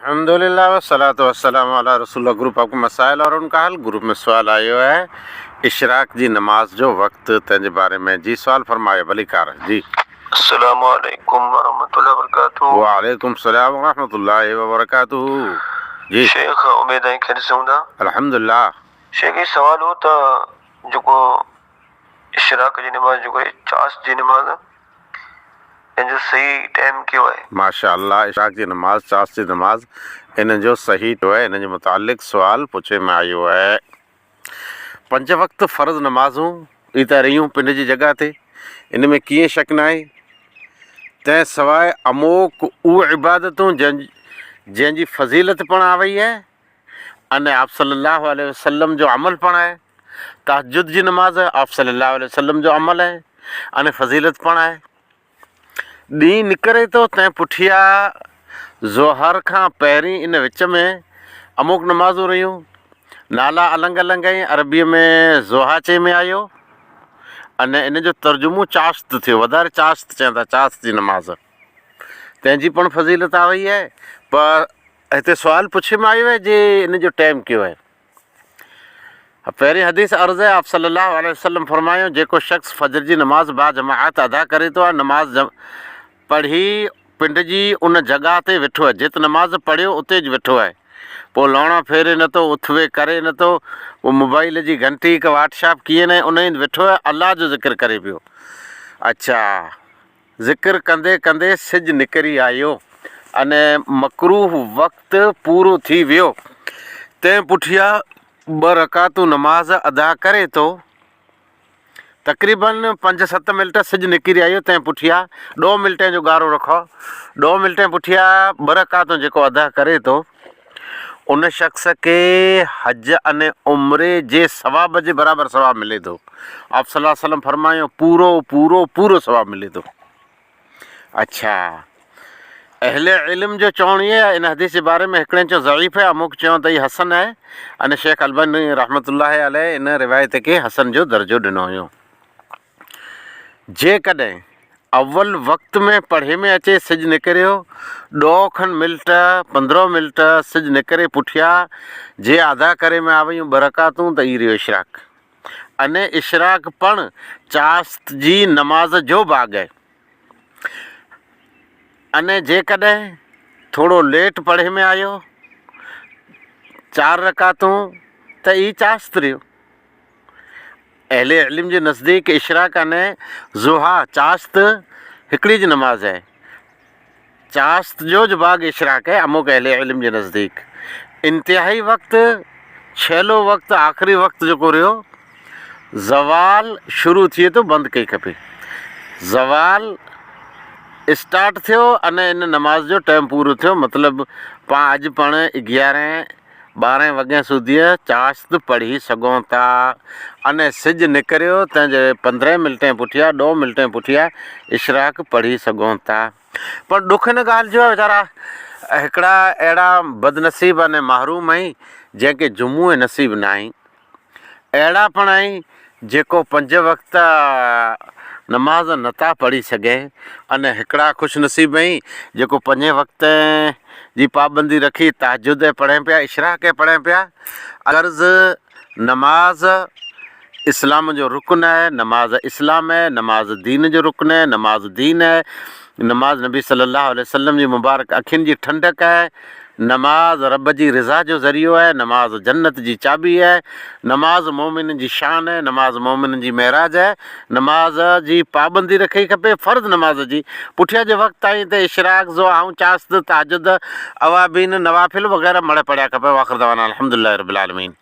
अल्हम्दुलिल्लाह वस्सलातु वस्सलामु अला रसूलिल्लाह। ग्रुप आपको मसाइल और उनका हल। ग्रुप में सवाल आयो है इशराक जी नमाज जो वक्त तंहिंजे बारे में। जी सवाल फरमायो भलीकार जी। अस्सलामु अलैकुम वरहमतुल्लाहि वबरकातुहू। वालेकुम सलाम वरहमतुल्लाहि वबरकातुहू। जी शेख उम्मीद है खैर से हूंदा। अल्हम्दुलिल्लाह। शेख ये सवाल हो त जेको इशराक जी नमाज जेको चास जी नमाज इन जो सही टाइम क्यों है? माशाअल्लाह। इशराक जी नमाज चास जी नमाज इन जो सही तो है। इन जे मुतालिक सवाल पूछे में आयो है। 5 वक्त फ़र्ज़ नमाज़ूं ई त रहियूं पिंड जी जगह ते, इन में कीअं शक न आहे। तंहिं सवाइ अमोक उहे इबादतूं जंहिंजी फ़ज़ीलत पण आवई आहे अने आप सल्लल्लाहु अलैहि वसल्लम जो अमल पण आहे। तहज्जुद जी नमाज़ आप सल्लल्लाहु अलैहि वसल्लम जो अमल आहे अने फ़ज़ीलत पण आहे। ॾींहुं निकिरे थो तंहिं पुठियां ज़ोहर खां पहिरीं इन विच में अमुक नमाज़ूं रहियूं। नाला अलॻि अलॻि आहिनि। अरबीअ में ज़ोहा चई में आयो अने इन जो तर्जुमो चाश्त थियो। वधारे चाश्त चवनि था, चाश्त जी नमाज़ तंहिंजी पण फ़ज़ीलत आवई आहे। पर हिते सुवाल पुछे में आयो आहे जे इन जो टाइम कहिड़ो आहे। पहिरीं हदीस अर्ज़ आहे आप सल्लल्लाहु अलैहि वसल्लम फरमायो जेको शख़्स फजर जी नमाज़ बा जमाअत अदा करे थो नमाज़ पढ़ी पिंड जी उन जॻह ते वेठो आहे जिते नमाज़ पढ़ियो उते ज वेठो आहे। पोइ लौणा फेरे नथो, उथवे करे नथो, पोइ मोबाइल जी घंटी हिकु व्हाट्सएप कीअं न उन ई वेठो आहे, अलाह जो ज़िक्र करे पियो। अच्छा, ज़िक्र कंदे कंदे सिज निकिरी आयो अने मकरूह वक़्तु पूरो थी वियो। तंहिं पुठियां 2 रकातूं नमाज़ अदा करे थो। तक़रीबन 5-7 मिंट सिज निकिरी आयो। तंहिं पुठियां 2 मिंटें जो ॻारो रखो। 2 मिंटें पुठियां 2 रकातूं जेको अदा करे थो उन शख़्स खे हज अने उम्रे जे सवाब जे बराबरि सवाबु मिले थो। आप सल्लल्लाहु अलैहि वसल्लम फरमायो पूरो पूरो पूरो सवाबु मिले थो। अच्छा, अहले इल्म जो चवणु इहे आहे इन हदीस जे बारे में। हिकिड़े चयो ज़ईफ़ आहे, अमुक चयो त हीअ हसन आहे अने शेख अलबानी रहमतुल्लाह अलैह इन रिवायत खे हसन जो दर्जो ॾिनो हुयो। जेकॾहिं अव्वल वक़्त में पढ़े में अचे सिज निकिरियो 2 खनि मिंट 15 मिंट सिज निकिरे पुठियां जे अदा करे में आवयूं 2 रकातूं त ई रहियो इशराक। अने इशराक पण चास्त जी नमाज़ जो भाॻ आहे। अने जेकॾहिं थोरो लेट पढ़े में आयो 4 रकातूं त ई चास्त रहियो। अहले इल्म जे नज़दीक इशराक अने ज़ुहा चास्त हिकिड़ी जी नमाज़ आहे। चास्त जो ज भाॻ इशराक आहे अमुक अहले इल्म जे नज़दीक। इंतिहाई वक़्तु छेलो वक़्तु आख़िरी वक़्तु जेको रहियो ज़वाल शुरू थिए थो बंदि कई खपे। ज़वाल स्टार्ट थियो अने इन नमाज़ जो टाइम पूरो थियो। मतिलबु अॼु पाण 11-12 वॻे सुधी चास्त पढ़ी सघूं था। अने सिज निकिरियो तंहिंजे 15 मिंटें पुठियां 2 मिंटें पुठियां इशराक पढ़ी सघूं था। पर ॾुख हिन ॻाल्हि जो आहे वीचारा हिकिड़ा अहिड़ा बदनसीब अने महरूम आहिनि जंहिंखे जुमूं नसीब न आहिनि। अहिड़ा पण आहिनि जेको 5 वक़्त नमाज़ नथा पढ़ी सघे अने हिकिड़ा ख़ुशनसीब आहिनि जेको 5 वक़्त जी पाबंदी रखी तहज्जुद पढ़नि पिया, इशराक पढ़नि पिया। अर्ज़ नमाज़ इस्लाम जो रुकन है, नमाज़ इस्लाम है, नमाज़ दीन जो रुकन है, नमाज़ दीन है, नमाज़ नबी सल्लल्लाहु अलैहि वसल्लम जी मुबारक अखियुनि जी ठंडक है, नमाज़ रब जी रिज़ा जो ज़रियो है, नमाज़ जन्नत जी चाबी है, नमाज़ मोमिन जी शान है, नमाज़ मोमिन जी महराज है। नमाज़ जी पाबंदी रखी खपे फ़र्ज़ नमाज़ जी। पुठियां जे वक़्तु ताईं त इशराक जो ऐं चास्त तहज्जुद अवाबीन नवाफिल वग़ैरह मड़े पढ़िया खपे। वाख़िर दवाना अल्हम्दुलिल्लाहि रब्बिल आलमीन।